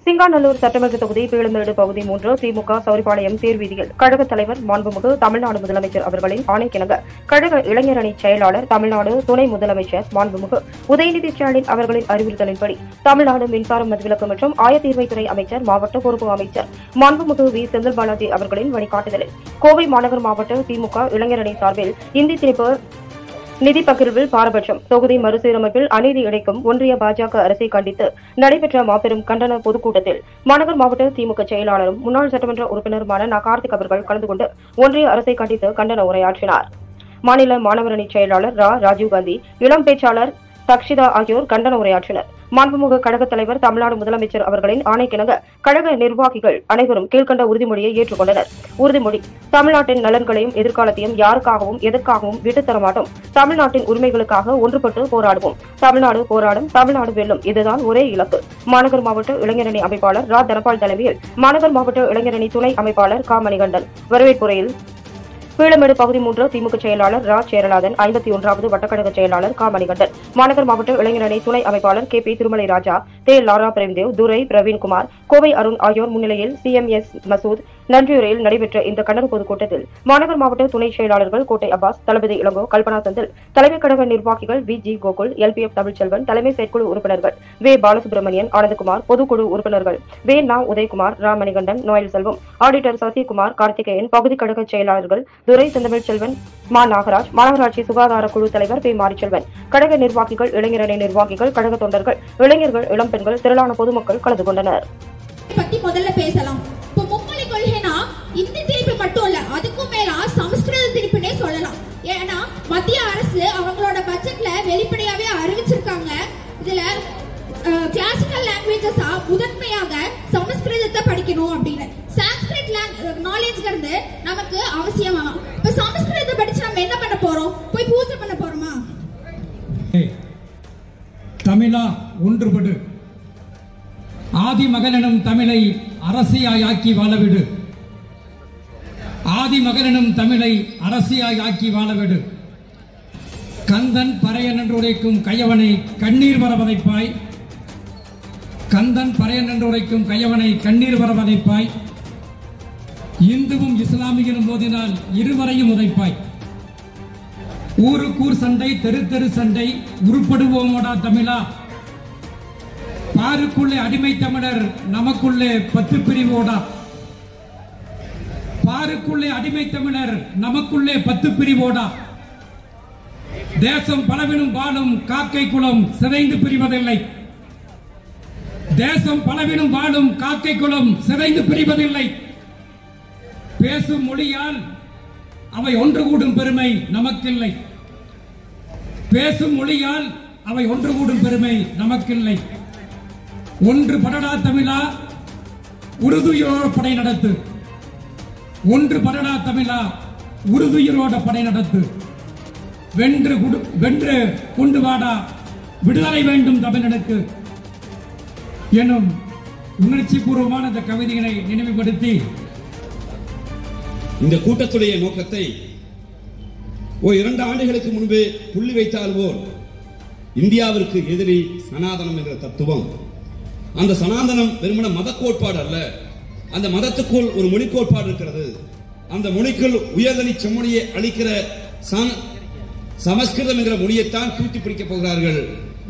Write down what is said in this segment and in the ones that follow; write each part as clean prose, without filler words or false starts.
சிங்காநல்லூர் சட்டமன்ற தொகுதி பீளமேடு பகுதி 3 திமுக சௌரிபாளையம் தேர்வீதியில் கழக தலைவர் மாண்புமிகு தமிழ்நாடு முதலமைச்சர் அவர்களின் ஆணைக்கிணங்க கழக இளைஞரணி செயலாளர் தமிழ்நாடு துணை முதலமைச்சர் மாண்புமிகு உதயநிதி ஸ்டாலின் அவர்களின் அறிவுறுத்தலின்படி தமிழ்நாடு மின்சாரம் மதுவிலக்கு மற்றும் ஆயத்தீர்வைத்துறை அமைச்சர் மாவட்ட பொறுப்பு அமைச்சர் மாண்புமிகு வி செந்தில் பாலாஜி அவர்களின் வழிகாட்டுதலில் கோவை மாநகர் மாவட்ட திமுக இளைஞரணி சார்பில் இந்தி திணிப்பு நிதி பகிர்வில் பாரபட்சம் தொகுதி மறுசீரமைப்பில் அநீதி இழைக்கும் ஒன்றிய பாஜக அரசை கண்டித்து நடைபெற்ற மாபெரும் கண்டன பொதுக்கூட்டத்தில் மாநகர் மாவட்ட திமுக செயலாளரும் முன்னாள் சட்டமன்ற உறுப்பினருமான கார்த்திக் அவர்கள் கலந்து கொண்டு ஒன்றிய அரசை கண்டித்து கண்டன உரையாற்றினார். மாநில மாணவரணி செயலாளர் ராஜீவ்காந்தி, இளம் பேச்சாளர் தக்ஷிதா ஆகியோர் கண்டன உரையாற்றினர். மாண்புமிகு கழக தலைவர் தமிழ்நாடு முதலமைச்சர் அவர்களின் ஆணைக்கிணங்க கழக நிர்வாகிகள் அனைவரும் கீழ்கண்ட உறுதிமொழியை ஏற்றுக்கொண்டனர். உறுதிமொழி: தமிழ்நாட்டின் நலன்களையும் எதிர்காலத்தையும் யாருக்காகவும் எதற்காகவும் விட்டுத்தர மாட்டோம். தமிழ்நாட்டின் உரிமைகளுக்காக ஒன்றுபட்டு போராடுவோம். தமிழ்நாடு போராடும், தமிழ்நாடு வெல்லும், இதுதான் ஒரே இலக்கு. மாநகர் மாவட்ட இளைஞரணி அமைப்பாளர் தனபால் தலைமையில் மாநகர் மாவட்ட இளைஞரணி துணை அமைப்பாளர் மணிகண்டன் வரவேற்புரையில் பீளமேடு பகுதி 3 திமுக செயலாளர் சேரலாதன், 51வது வட்டக்கழக செயலாளர் மணிகண்டன், மாநகர் மாவட்ட இளைஞரணி துணை அமைப்பாளர் பி திருமலை ராஜா, லாரா பிரேம்தேவ், துரை பிரவீன்குமார், கோவை அருண் ஆகியோர் முன்னிலையில் CMS மசூத் நன்றியுரையில் நடைபெற்ற இந்த கண்டன பொதுக்கூட்டத்தில் மாநகர் மாவட்ட துணை செயலாளர்கள் கோட்டை அப்பாஸ், தளபதி இளங்கோ, கல்பனா செந்தில், தலைமை கழக நிர்வாகிகள் VG கோகுல், LPF தமிழ்ச்செல்வன், தலைமை செயற்குழு உறுப்பினர்கள் வே பாலசுப்ரமணியன், ஆனந்தகுமார், பொதுக்குழு உறுப்பினர்கள் உதயகுமார், மணிகண்டன், நோயல் செல்வம், ஆடிட்டர் சசிகுமார், கார்த்திகேயன், பகுதி கழக செயலாளர்கள் துரை செந்தமிழ் செல்வன், நாகராஜ், மாநகராட்சி சுகாதார குழு தலைவர் மாரிச்செல்வன், கழக நிர்வாகிகள், இளைஞரணி நிர்வாகிகள், கழக தொண்டர்கள், இளைஞர்கள், இளம் பெண்கள், திரளான பொதுமக்கள் கலந்து கொண்டனர். முதல்ல பேசலாம். இப்போ மும்மொழி கொள்கைனா இந்தி திணிப்பு மட்டும் இல்ல, அதுக்கும் மேல சமஸ்கிருத திணிப்புனே சொல்லலாம். ஏன்னா மத்திய அரசு அவங்களோட பட்ஜெட்ல வெளிப்படையாவே அறிவிச்சிருக்காங்க. இதுல கிளாசிக்கல் லாங்குவேஜஸா முதன்மையாக சமஸ்கிருதத்தை படிக்கணும் அப்படின்னு. சான்ஸ்கிரிட் நாலேஜ்ங்கிறது நமக்கு அவசியமா. இப்ப சமஸ்கிருதத்தை படிச்சு நம்ம என்ன பண்ண போறோம்? போய் பூஜை பண்ண போறோமா? தமிழா ஒன்றுபடு, ஆதி மகனும் தமிழை அரசியாக்கி வாழவிடு, ஆதி மகனும் தமிழை அரசியாக்கி வாழவிடு, கந்தன் பறையன் என்று உரைக்கும் கையவனை கண்ணீர் வர வதைப்பாய், கந்தன் பறையன் என்று உரைக்கும் கையவனை கண்ணீர் வர வதைப்பாய், இந்துவும் இஸ்லாமியனும் மோதினால் இருவரையும் உதைப்பாய், ஊருக்கூர் சண்டை தெரு தெரு சண்டை உருப்படுவோமோடா தமிழா, பாருக்குள்ளே அடிமை தமிழர் நமக்குள்ளே 10 பிரிவோடா, பாருக்குள்ளே அடிமை தமிழர் நமக்குள்ளே 10 பிரிவோடா, தேசம் பலவினும் வாழும் காக்கை குளம் சிதைந்து பிரிவதில்லை, தேசம் பலவினும் வாழும் காக்கை குளம் சிதைந்து பிரிவதில்லை, பேசும் மொழியால் அவை ஒன்று கூடும் பெருமை நமக்கில்லை, பேசும் மொழியால் அவை ஒன்று கூடும் பெருமை நமக்கில்லை, ஒன்று படடா தமிழா உறுதுயிரோட படை நடத்து, ஒன்று படடா தமிழா உறுதுயிரோட படை நடத்து, வென்று கொண்டு வாடா விடுதலை வேண்டும் தமிழனுக்கு எனும் உணர்ச்சி பூர்வமான இந்த கவிதைகளை நினைவுபடுத்தி இந்த கூட்டத்துடைய நோக்கத்தை 2 ஆண்டுகளுக்கு முன்பு புள்ளி வைத்தால் போல் இந்தியாவிற்கு எதிரி சனாதனம் என்ற தத்துவம். அந்த சனாதனம் வெறுமன மத கோட்பாடு அல்ல, அந்த மதத்துக்குள் ஒரு மொழி கோட்பாடு இருக்கிறது. அந்த மொழிக்குள் உயர்தனி செம்மொழியை அளிக்கிற சமஸ்கிருதம் என்கிற மொழியைத்தான் தூக்கி பிடிக்கப் போகிறார்கள்.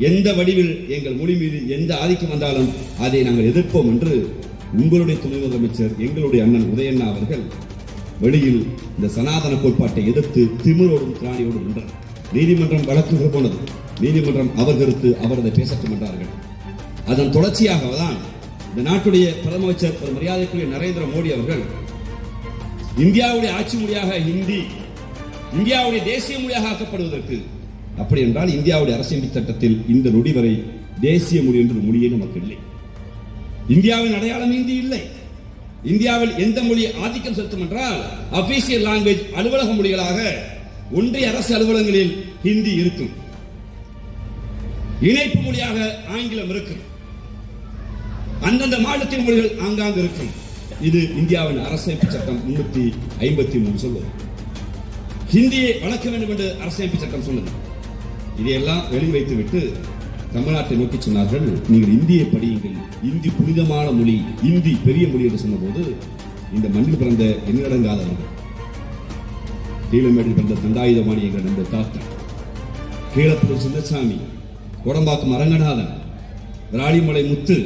எந்த வடிவில் எங்கள் மொழி மீது எந்த ஆதிக்கம் வந்தாலும் அதை நாங்கள் எதிர்ப்போம் என்று உங்களுடைய துணை முதலமைச்சர் எங்களுடைய அண்ணன் உதயண்ணா அவர்கள் வெளியில் இந்த சனாதன கோட்பாட்டை எதிர்த்து திமிரோடும் திராணியோடும் நின்றார். நீதிமன்றம் வழக்குகள் போனது. நீதிமன்றம் அவர் கருத்து அவர் அதை பேசட்டும் என்றார்கள். அதன் தொடர்ச்சியாக தான் இந்த நாட்டுடைய பிரதம அமைச்சர் ஒரு மரியாதைக்குரிய நரேந்திர மோடி அவர்கள் இந்தியாவுடைய ஆட்சி மொழியாக ஹிந்தி இந்தியாவுடைய தேசிய மொழியாக ஆக்கப்படுவதற்கு, அப்படி என்றால் இந்தியாவுடைய அரசியல் சட்டத்தில் இந்த நொடி வரை தேசிய மொழி என்ற மொழியே நமக்கு இல்லை. இந்தியாவின் அடையாளம் ஹிந்தி இல்லை. இந்தியாவில் எந்த மொழி ஆதிக்கம் செலுத்தும் என்றால் அபிஷியல் லாங்குவேஜ் அலுவலக மொழிகளாக ஒன்றிய அரசு அலுவலகங்களில் ஹிந்தி இருக்கும், இணைப்பு மொழியாக ஆங்கிலம் இருக்கும், அந்தந்த மாநிலத்தின் மொழிகள் ஆங்காங்கு இருக்கும். இது இந்தியாவின் அரசமைப்பு சட்டம் 353 சொல்வது. ஹிந்தியை வளர்க்க வேண்டும் என்று அரசமைப்பு சட்டம் சொன்னது. இதையெல்லாம் வெளி வைத்துவிட்டு தமிழ்நாட்டை நோக்கி சொன்னார்கள், நீங்கள் இந்தியை படியுங்கள், இந்தி புனிதமான மொழி, இந்தி பெரிய மொழி என்று சொன்னபோது இந்த மண்ணில் பிறந்த எண்ணடங்காதவர்கள், கீழமேட்டில் பிறந்த தண்டாயுதபாணி என்ற நம்ம தாத்தா, கீழப்பூர் சின்னசாமி, கோடம்பாக்கம் அரங்கநாதன், ராணிமலை முத்து,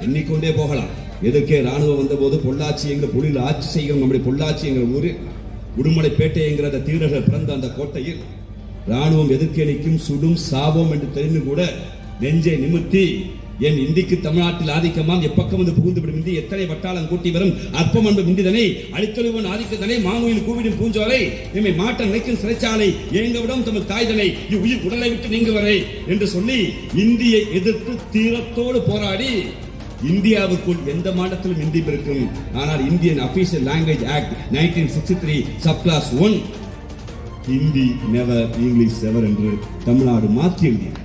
எண்ணிக்கொண்டே போகலாம். எதற்கே ராணுவம் வந்த போது பொள்ளாச்சி என்கிற பொழில் ஆட்சி செய்கிறோம், நம்முடைய பொள்ளாச்சி என்கிற ஊரில் உடுமலைப்பேட்டை என்கிற அந்த தீரர்கள் பிறந்த அந்த கோட்டையில் ராணுவம் எதிர்க்கே நிற்கும், சுடும், சாவோம் என்று தெரிந்து கூட நெஞ்சை நிமித்தி என் இந்திக்கு தமிழ்நாட்டில் ஆதிக்கமாம், எப்பக்கம் வந்து புகுந்துவிடும் இந்தி, எத்தனை வட்டாளம் கூட்டி வரும் அற்பம் என்பது இந்திதனை, அழித்தொழிவன் ஆதிக்கத்தனை, மாங்குயில் கூவிடும் பூஞ்சோலை, எம்மை மாட்ட நினைக்கும் சிறைச்சாலை, ஏங்கவிடம் தமிழ் தாய்தனை, இவ்வுயிர் உடலை விட்டு நீங்குவரை என்று சொல்லி இந்தியை எதிர்த்து தீரத்தோடு போராடி இந்தியாவுக்குள் எந்த மாநிலத்திலும் இந்தி இருக்கும். ஆனால் Indian official language act 1963 subclause 1 Hindi never, English ever என்று தமிழ்நாடு மாற்றி எழுதியது.